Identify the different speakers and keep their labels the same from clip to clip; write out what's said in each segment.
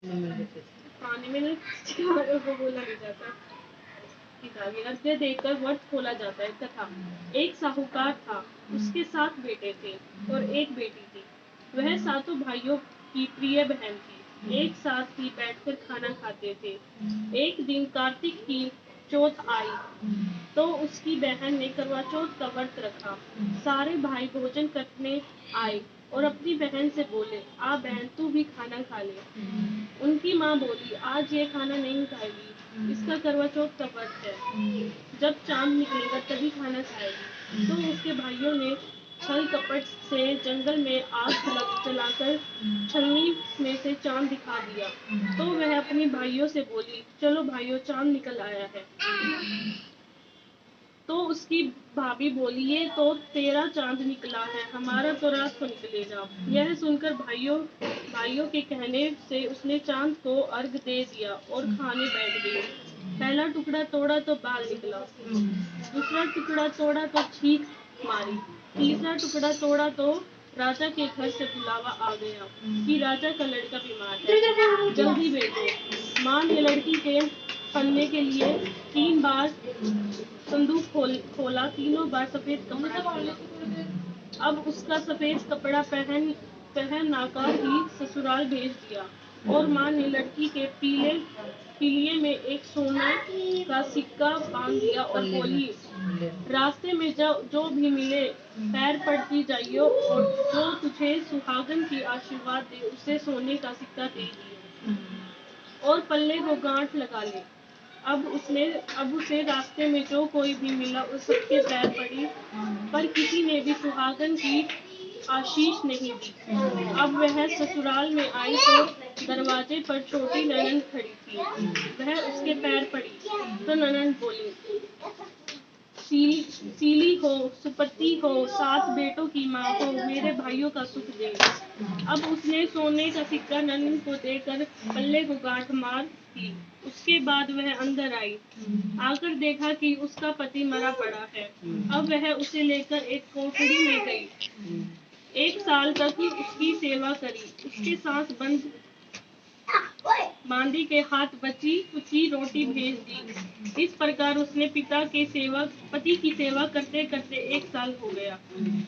Speaker 1: पानी में वो बोला नहीं जाता। अध्याय देखकर वर्ष खोला जाता है। कथा। एक साहूकार था, उसके 7 बेटे थे और एक बेटी थी। वह सातों भाइयों की प्रिय बहन थी। एक साथ ही बैठकर खाना खाते थे। एक दिन कार्तिक की चौथ आई तो उसकी बहन ने करवा चौथ का व्रत रखा। सारे भाई भोजन करने आए और अपनी बहन से बोले, आ बहन तू भी खाना खा ले। उनकी माँ बोली, आज ये खाना नहीं खाएगी, इसका करवा चौथ का व्रत है, जब चांद निकलेगा तभी खाना खाएगी। तो उसके भाइयों ने छल कपट से जंगल में आग जलाकर छलनी में से चांद दिखा दिया। तो वह अपने भाइयों से बोली, चलो भाइयों चांद निकल आया है। तो उसकी भाभी बोली, ये तो तेरा चांद निकला है, हमारा तो रात को निकलेगा। यह सुनकर भाइयों के कहने से उसने चांद को अर्घ दे दिया और खाने बैठ गई। पहला टुकड़ा तोड़ा तो बाल निकला, दूसरा टुकड़ा तोड़ा तो छींक मारी, तीसरा टुकड़ा तोड़ा तो राजा के घर से बुलावा आ गया कि राजा का लड़का बीमार है, जल्दी भेजो। माँ ने लड़की के पढ़ने के लिए 3 बार संदूक खोला, तीनों बार सफेद कपड़ा खोला। अब उसका सफेद कपड़ा पहन नाकर ही ससुराल भेज दिया और माँ ने लड़की के पीलिये में एक सोने का सिक्का बांध दिया और बोली, रास्ते में जो भी मिले पैर पड़ती जाइयो और जो तुझे सुहागन की आशीर्वाद दे उसे सोने का सिक्का दे दियो और पल्ले को गांठ लगा ले। अब उसे रास्ते में जो कोई भी मिला उस सबके पैर पड़ी, पर किसी ने भी सुहागन की आशीष नहीं दी। अब वह ससुराल में आई तो दरवाजे पर छोटी ननंद खड़ी थी। वह उसके पैर पड़ी तो ननंद बोली, सीली हो, सुपति हो, 7 बेटों की माँ हो, मेरे भाइयों का सुख दे। अब उसने सोने का सिक्का ननंद को देकर पल्ले को गांठ मार दी। उसके बाद वह अंदर आई, आकर देखा कि उसका पति मरा पड़ा है। अब वह उसे लेकर एक कोठरी में गई। 1 साल तक उसकी सेवा करी, उसके सांस बांधी के हाथ बची कुची रोटी भेज दी। इस प्रकार उसने पति की सेवा करते करते 1 साल हो गया।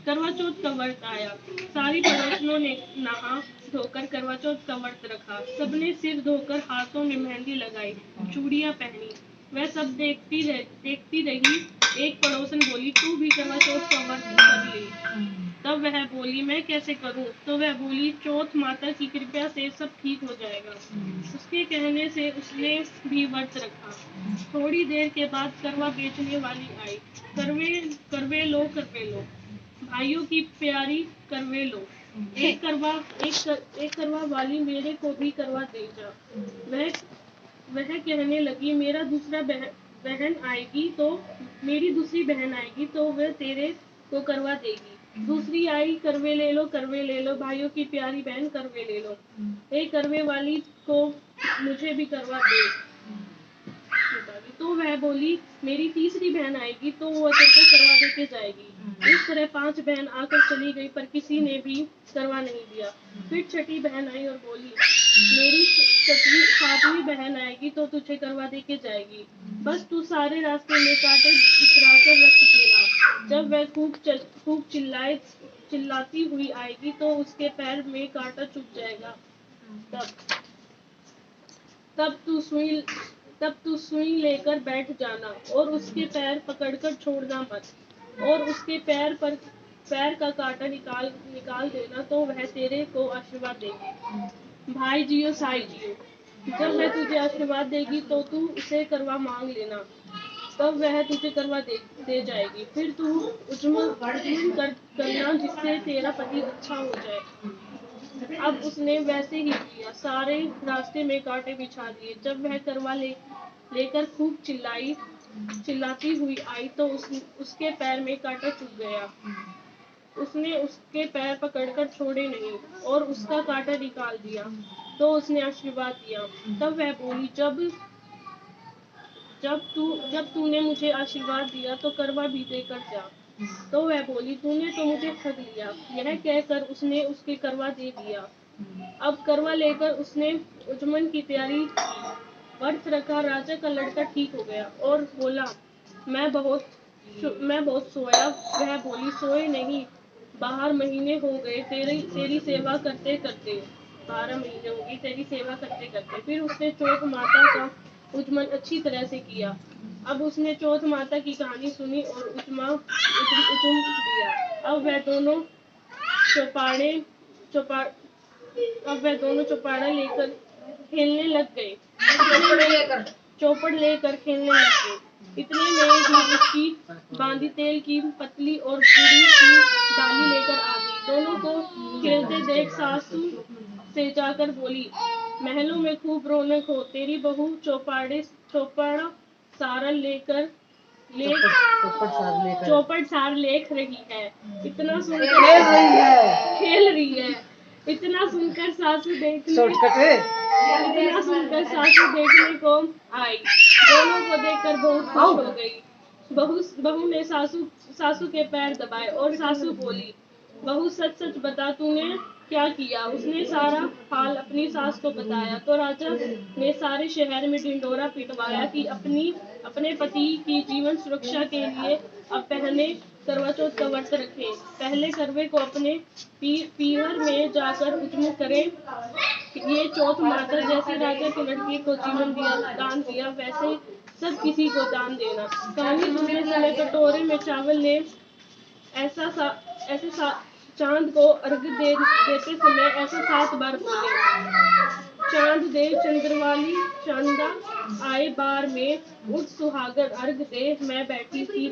Speaker 1: करवा चौथ का व्रत आया। सारी पड़ोसियों ने नहा धोकर करवा चौथ का व्रत रखा। सबने सिर धोकर हाथों में मेहंदी लगाई, चूड़ियां पहनी। वह सब देखती रही। एक पड़ोसन बोली, तू भी करवा चौथ का व्रत कर ले। तब वह बोली, मैं कैसे करूं? तो वह बोली, चौथ माता की कृपा से सब ठीक हो जाएगा। उसके कहने से उसने भी व्रत रखा। थोड़ी देर के बाद करवा बेचने वाली आई। करवे लो भाइयों की प्यारी करवे लो। एक करवा वाली मेरे को भी करवा दे जा। वह कहने लगी, मेरी दूसरी बहन आएगी तो वह तेरे को करवा देगी। दूसरी आई, करवे ले लो भाइयों की प्यारी बहन करवे ले लो। एक करवे वाली को मुझे भी करवा दे। तो वह बोली, मेरी तीसरी बहन आएगी तो वो तेरे को करवा दे के जाएगी। इस तरह 5 बहन आकर चली गई, पर किसी ने भी करवा नहीं दिया। फिर छठी बहन आई और बोली, मेरी 7वीं बहन आएगी तो तुझे करवा दे के जाएगी। बस तू सारे रास्ते में कांटे बिखरा कर रख देना। जब वह खूब चिल्लाती हुई आएगी तो उसके पैर में कांटा चुभ जाएगा। तब तू सुई लेकर बैठ जाना और उसके पैर पकड़कर छोड़ना मत। और उसके पैर का कांटा निकाल देना तो वह तेरे को आशीर्वाद देगी। भाई जियो साई जियो। जब वह तुझे आशीर्वाद देगी तो तू उसे करवा मांग लेना, तब वह तुझे करवा दे जाएगी। फिर तू उज्जवल करना जिससे तेरा पति अच्छा हो जाए। अब उसने वैसे ही किया। सारे रास्ते में कांटे बिछा दिए। जब वह करवा लेकर खूब चिल्लाती हुई आई तो उसके पैर में कांटा चुभ गया। उसने उसके पैर पकड़कर छोड़े नहीं और उसका कांटा निकाल दिया। तो उसने आशीर्वाद दिया। तब वह बोली, जब तूने मुझे आशीर्वाद दिया तो करवा भी देकर जा। तो वह बोली, तूने तो मुझे ठग लिया। यह कहकर उसने उसके करवा दे दिया। अब करवा लेकर उसने उचमन की तैयारी की। व्रत रखा, राजा का लड़का ठीक हो गया और बोला, मैं बहुत सोया। वह बोली, सोए नहीं, 12 महीने हो गए तेरी सेवा करते करते। 12 महीने हो गई तेरी सेवा करते करते। फिर उसने चौथ माता का उचमन अच्छी तरह से किया। अब उसने चौथ माता की कहानी सुनी और उचम दिया। अब वह दोनों चौपाड़े चौपा अब वह दोनों चौपाड़ा लेकर खेलने लग गए। चौपड़ लेकर खेलने लग गए। इतने में ही उसकी बांदी तेल की पतली और गुड़ी की डाली लेकर आ गई। दोनों को खेलते देख सासू से जाकर बोली, महलों में खूब रौनक हो, तेरी बहू चौपड़ा सारा चौपट सार लेख रही है। इतना सुनकर खेल रही है। इतना सुनकर सासू देखने को आई। दोनों को देखकर बहुत खुश हो गई। बहू ने सासू के पैर दबाए और सासू बोली, बहू सच सच बता, तूने क्या किया। उसने सारा हाल अपनी सास को बताया तो राजा ने सारे शहर में ढिंढोरा पिटवाया कि अपने पति की जीवन सुरक्षा के लिए अब पहले करवा चौथ का व्रत रखें। पहले करवे को अपने पीहर में जाकर उचमुख करें। ये चौथ माता जैसे राजा के लड़के को जीवन दान दिया, वैसे सब किसी को दान देना। कहानी सुनते समय कटोरे में चावल ले चांद को अर्घ देते समय ऐसा 7 बार बोले। चांद दे चंद्रवाली चंदा आए बार में, उठ सुहागन अर्घ दे, मैं बैठी थी